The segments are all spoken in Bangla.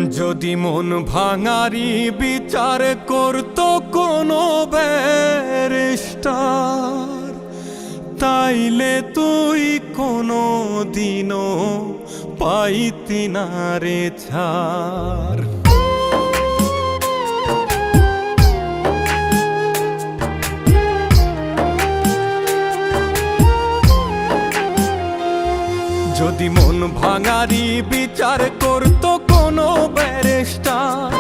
যদি মন ভাঙারি বিচার করত কোনো ব্যারিস্টার, তাইলে তুই কোনো দিনও পাইতি না রে ছাড়। যদি মন ভাঙারি বিচার করত কোনো ব্যারিস্টার,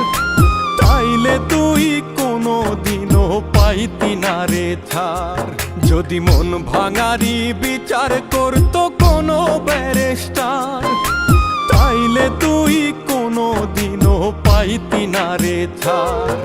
তাইলে তুই কোনো দিনও পাইতি না রে ছাড়। যদি মন ভাঙারি বিচার করত কোনো ব্যারিস্টার, তাইলে তুই কোনো দিনও পাইতি না রে ছাড়।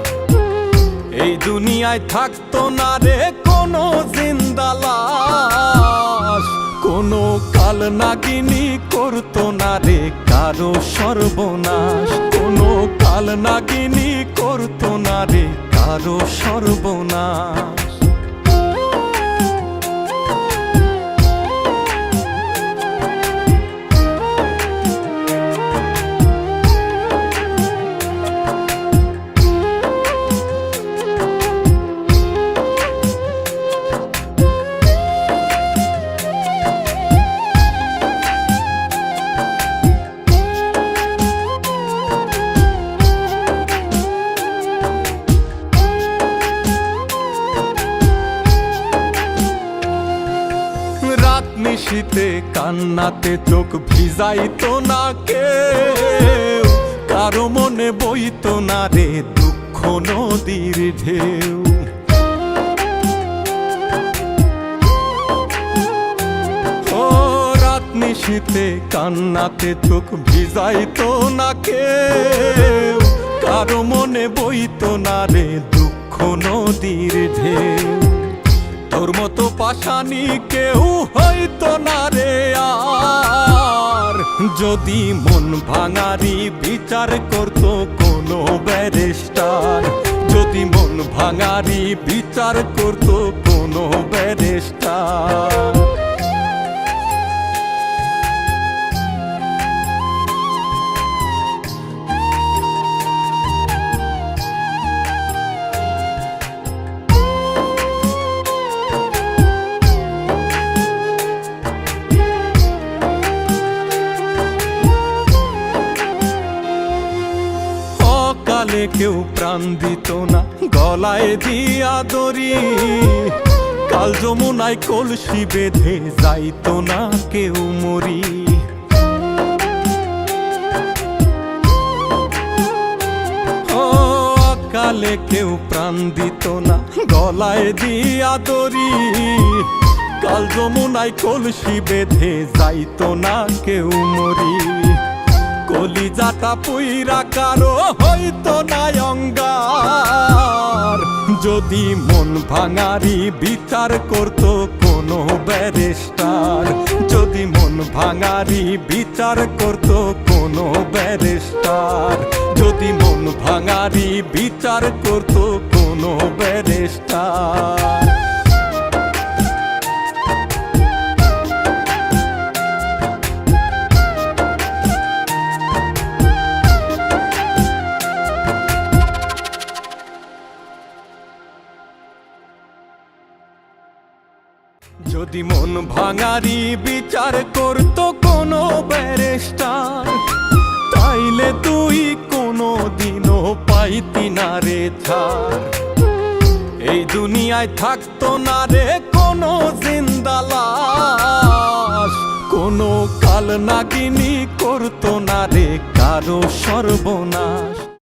এই দুনিয়ায় থাকতো না রে কোনো জিন্দা লাশ, কোনো কাল নাগিনী করতো না রে কারো সর্বনাশ, কোনো কাল নাগিনী করতো না রে কারো সর্বনাশ। নিশীতে কান্নাতে চোখ ভিজাইতো না কেউ, কারো মনে বইতো না রে দুঃখ নদীর ঢেউ। ও রাত নিশীতে কান্নাতে চোখ ভিজাইতো না কেউ, কারো মনে বইতো না রে দুঃখ নদীর ঢেউ। তোর মতো পাশানি কেউ হইতো না রে আর, যদি মন ভাঙারি বিচার করতো কোনো ব্যারিস্টার, যদি মন ভাঙারি বিচার করতো কোনো ব্যারিস্টার। কালে কেউ প্রাণ দিত না গলায় দিয়া দড়ি, কাল যমুনায় কলসি বেঁধে যাইতো না কেউ মরি। ও কালে কেউ প্রাণ দিত না গলায় দিয়া দড়ি, কাল যমুনায় কলসি বেঁধে যাইতো না কেউ মরি। কলিজাটা পুইরা কারো হইতো না অঙ্গার, যদি মন ভাঙারি বিচার করতো কোনো ব্যারিস্টার, যদি মন ভাঙারি বিচার করতো কোনো ব্যারিস্টার, যদি মন ভাঙারি বিচার করতো কোনো ব্যারিস্টার। যদি মন ভাঙারি বিচার করতো কোনো ব্যারিস্টার, তাইলে তুই কোনো দিনও পাইতি না রে ছাড়। এই দুনিয়ায় থাকতো না রে কোনো জিন্দা লাশ, কোনো কাল নাগিনী করতো না রে কারো সর্বনাশ।